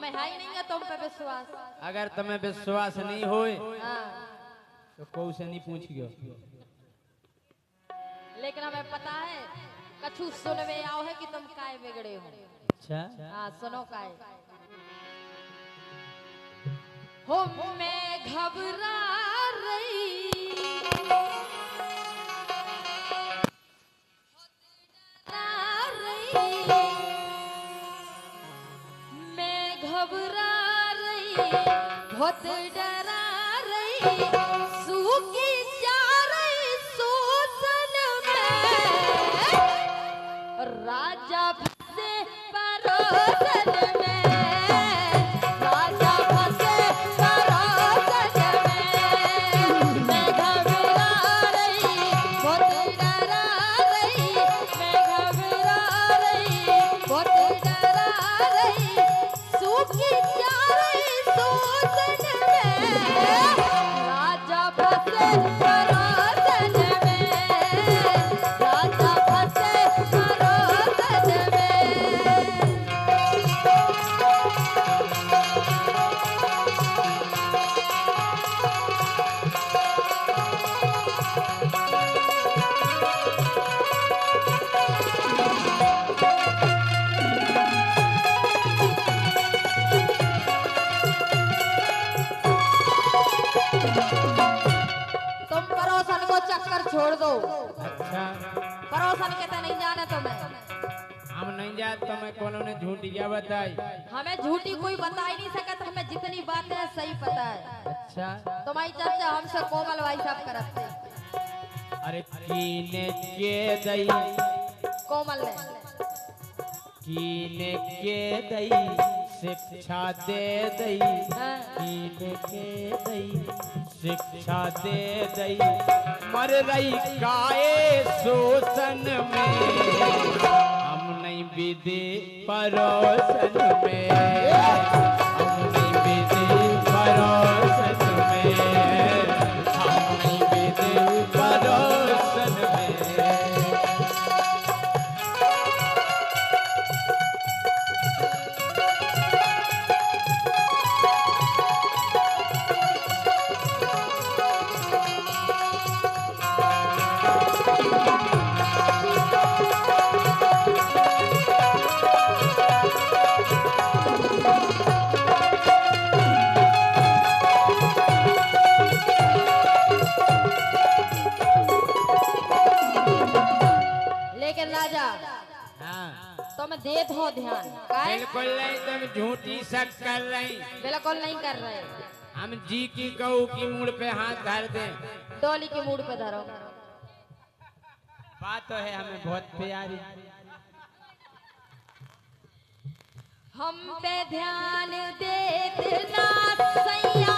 हमें है ही नहीं है तुम पे विश्वास। अगर तुम्हें विश्वास नहीं होए हाँ। तो कौ से नहीं पूछ गयो। लेकिन हमें पता है कछु सुनवे आओ है कि तुम काय बिगड़े हो। अच्छा हाँ सुनो काय हो मैं घबरा रही बहुत डरा रही सूखी जा रही सोसन में राजा फंसे परोसन में राजा फंसे परोसन में मैं घबरा रही बहुत डरा रही मैं घबरा रही बहुत डरा रही सूखी जा रही सोसन राजा फंसे परोसन में राजा फंसे परोसन में। तुम परोसन को चक्कर छोड़ दो। अच्छा परोसन के तो नहीं जाने तुम्हें। हम नहीं जात तो मैं कोनो ने झूठी क्या बताई। हमें झूठी कोई बता ही नहीं सकता। हमें जितनी बातें हैं सही पता है। अच्छा तुम्हारी चर्चा हमसे कोमल भाई साहब करते। अरे कीने के दई कोमल ने कीने के दई शिक्षा दे दई कीने के दई शिक्षा दे दई मर रही काए शोषण में हम नहीं विधि परोसन में हम नहीं विधि परोसन में हम नहीं विधि परोसन में। लेकिन राजा हाँ तुम देत हो ध्यान। काय? बिल्कुल नहीं तुम झूठी शक कर रही। बिल्कुल नहीं कर रहे। हम जी की कहू की मूड पे हाथ धर दे। डोली के मूड पे धरो। बात तो है हमें बहुत प्यारी। हम पे ध्यान देत ना सैया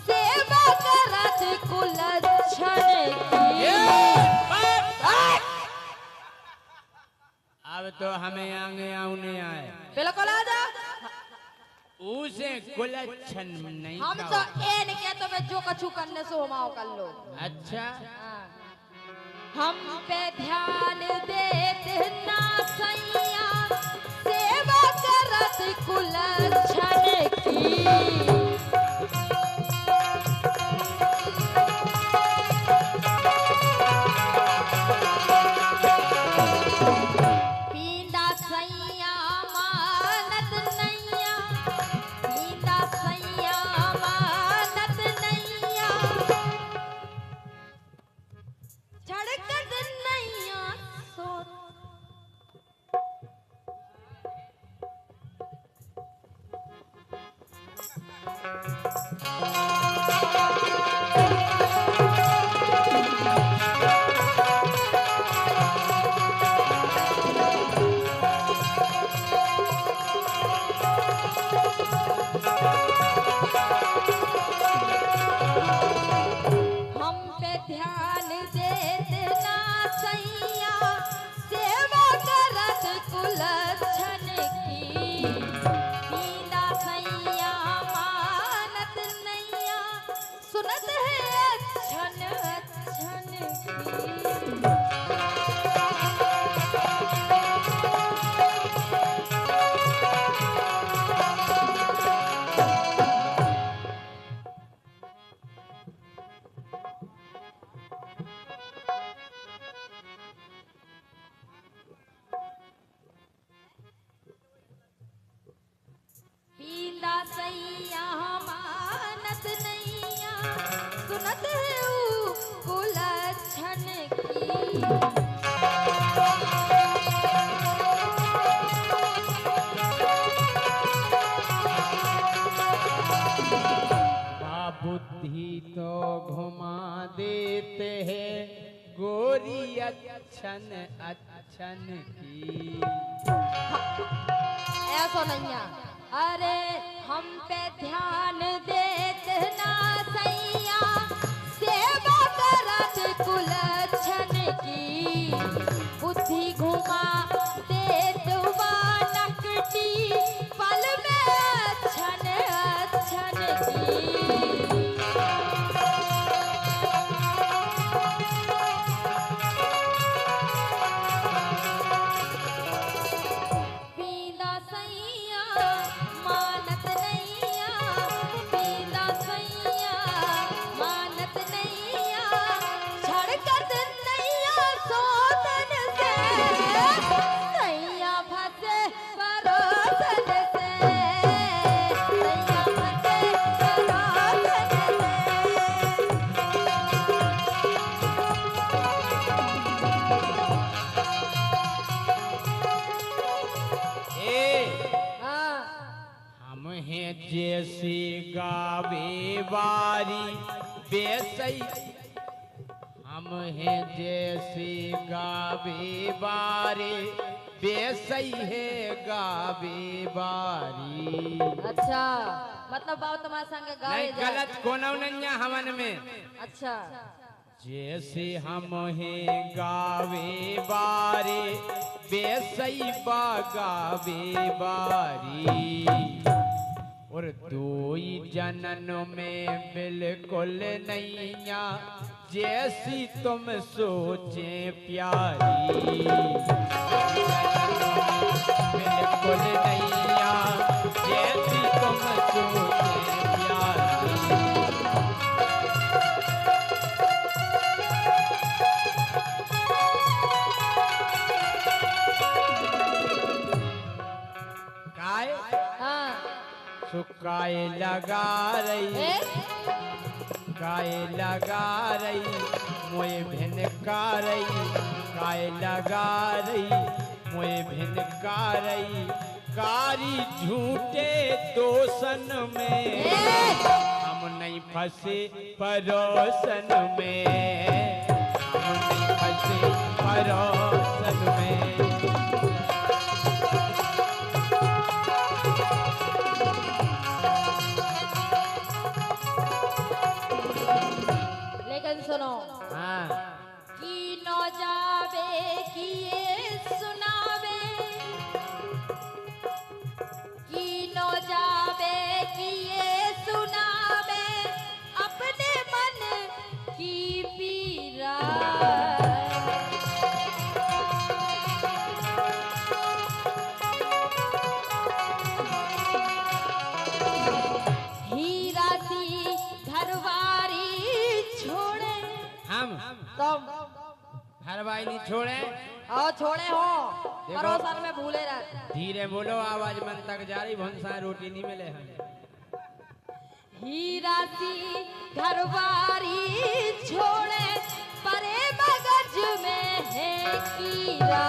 सेवा करत कुलक्षण की। अब तो हमें आगे आउने आए। बिल्कुल आजा। उसे कुलच्छन नहीं हम तो एन के तुम्हें जो कछु करने सो माओ कर लो। अच्छा हम पे ध्यान देत ना सैया सेवा करत कुलक्षण की। पींदा सैया मानत नैया पींदा सैया मानत नैया झड़कत नैया सो हम पे ध्यान देत ना सैया सेवा करत कुलक्षण की। पींदा सैया मान बुद्धि तो घुमा देते हैं गोरी अच्छन अच्छन की। ऐसा नहीं है। अरे हम पे ध्यान देते ना सैया, सेवा करत कुलच्छन की। बुद्धि घुमा देत बा नकटी, पल में अच्छन अच्छन की। पीला सैया मानत नैया, पीला सैया मानत नैया, छड़कत नैया सोतन से, सैया फंसे परोसन से, सैया फंसे परोसन ए से। हाँ हम हैं जैसी गावे बारी बेसई, हम हैं जैसी गावे बारे बेसई है गावे बारी। अच्छा, मतलब बाबू तुम्हारे संग गावे नहीं जाए। गलत कोनो नहीं है हमन में। अच्छा जैसे हम हैं गावे बारे बेसई बा गावे बारी, और दोई जनन में बिल्कुल नैया जैसी तुम सोचे प्यारी। बिल्कुल नैया जैसी तुम सोचे प्यारी। काय हाँ सुकाए लगा रही, ए? काय लगा रही मोए भिनका रही, काय लगा रही मोए भिनका रही, कारी झूठे दोसन में हम नहीं फंसे परोसन में, हम नहीं फंसे परोसन में। लेकिन सुनो, हाँ की न जावे की ये सुनावे, की न जावे की ये सुनावे, अपने मन की पीरा। हीरा सी घरवारी छोड़े हम तुम, हर भाई नहीं छोड़े। और छोड़े हो देखो। परोसन में भूले रहते। धीरे बोलो आवाज मन तक जा रही, भंसा रोटी नहीं मिले हमें। हीरा सी घरवारी छोड़े, परे मगज में है कीड़ा।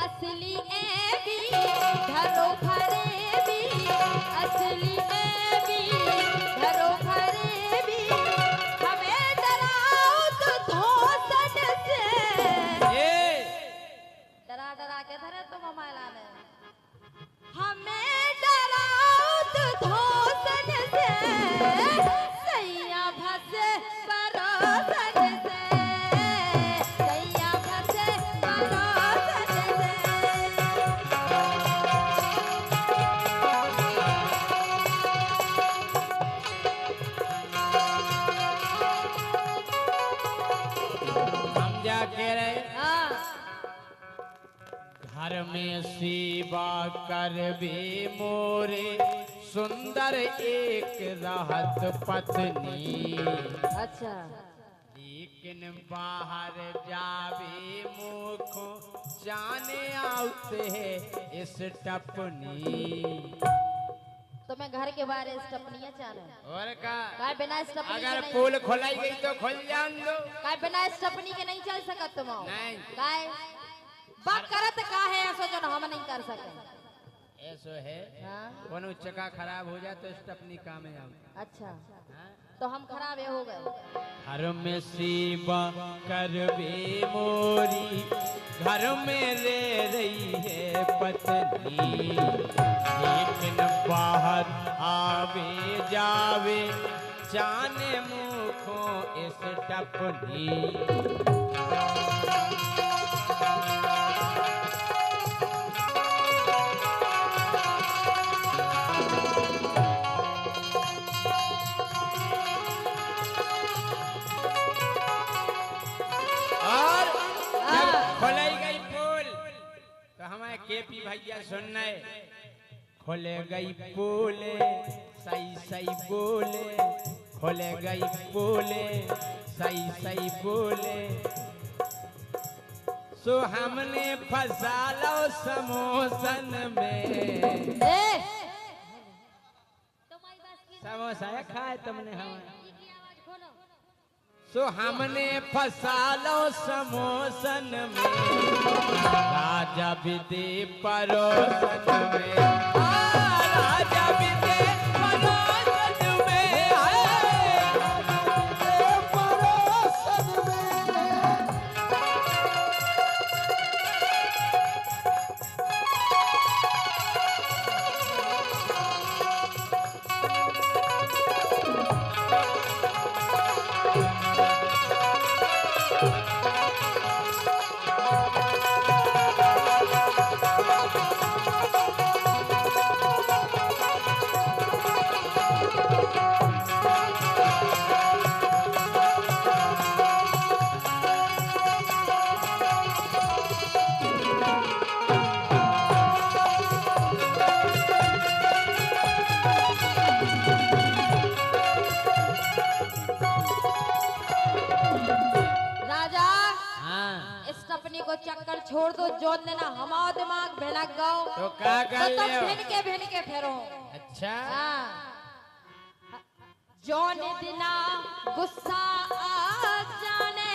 असली ऐबी धरो फरेबी, असली ऐबी धरो फरेबी, हमें डराओ तो धोसन से। डरा डरा के धरे तुम मैला ने, हमें डराओ तो धोसन से, सैया फंसे परोसन से, सैया फंसे परोसन से। हम जा कह रहे हाँ घर में सेवा कर बे मोरे, सुंदर एक रहत पत्नी, अच्छा, लेकिन बाहर जावे मुखो जाने आते है इस टपनी। तुम्हें घर के बाहर स्टपनिया चाह रहे और का काय बिना स्टपनी के अगर नहीं पुल खोलाई गई तो खोल जान दो। काय बिना स्टपनी के नहीं चल सकत तुम नहीं। काय बात करत का है ऐसा जो हम नहीं कर सके ऐसो है हाँ? कोनो चक्का खराब हो जाए तो स्टपनी काम है आवे। अच्छा हाँ? तो हम खराब ये हो गए घर में सेवा करवे मोरी घर में रह रही है पत्नी लेकिन बाहर आवे जावे जाने मुखों इस टपनी। खोलाई गई पुल तो हमारे केपी भैया सुनने खोले गई पुले सही सही बोले खोले गई पुले सही सही बोले सो हमने फंसा लो समोसन में। समोसा खाए तुमने हमारे सो हमने फंसा लो समोसन में राजा भी दे परोसन में राजा भी दे परोसन में परोसन में। चक्कर छोड़ दो जोन देना हमारा दिमाग भनक गओ तो क्या कर तो लियो? भिन के फेरो। अच्छा हाँ जोन दिना गुस्सा आ जाने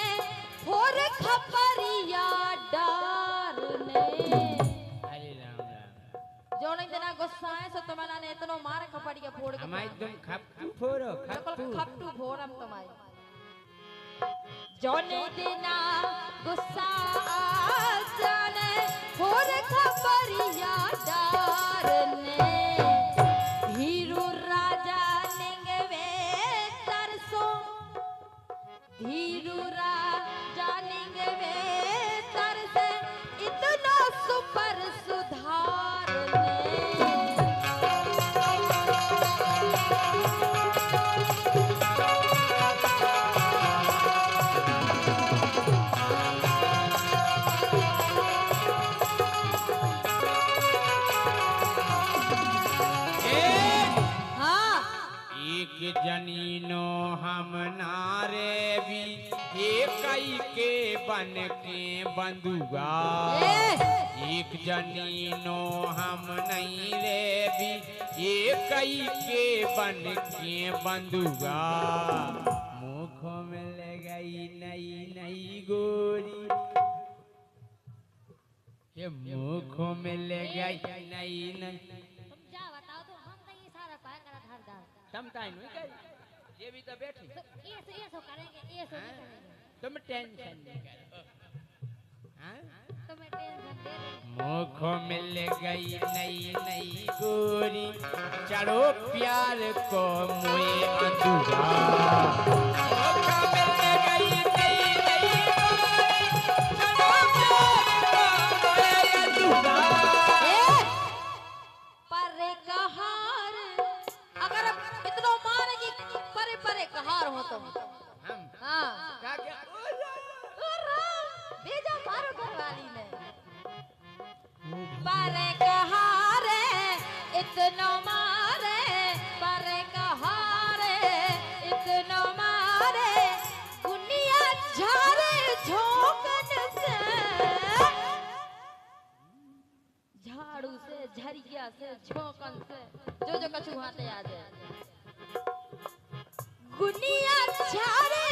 और खपरिया डारने। अरे राम राम जोन दिना गुस्सा है सो तुम्हारा ने इतनो मार खपरिया फोड़ के हमारी तुम खपटू फोड़ो खपटू खपटू फोड़म तुम्हारी। जोन दिना गुस्सा आ जाने और खपरिया डारने धीरू राजा निंगवे तरसो धीरू राजा निंगवे तरसे इतना सुपर सुधारने। जनीनो हम नारे भी एक के बन के बंधुआ एक जनीनो हम नहीं रे भी एक के बन के बंधुआ मुख में ले गई नई नई गोरी ये मुख में ले गई नई नई समताई नहीं करी ये भी तो बैठी ये सो करेंगे ये सो करेंगे तुम टेंशन नहीं करो हाँ तुम्हें टेंशन दे मुख मिल गई नई नई गोरी चढ़ो प्यार को मुए अधूरा मुख मिल गई नई नई गोरी चढ़ो प्यार को मुए अधूरा। पर कहार अगर इतना मारेगी परे परे कहार हो तुम हम हाँ क्या क्या भेजा मारो घरवाली ने परे कहारे इतना मारे परे कहारे इतना मारे दुनिया झारे झोंकन से झाड़ू से, झरिया से, झोंकन से, जो जो कछु हाथे आ जाए। गुनिया झाड़े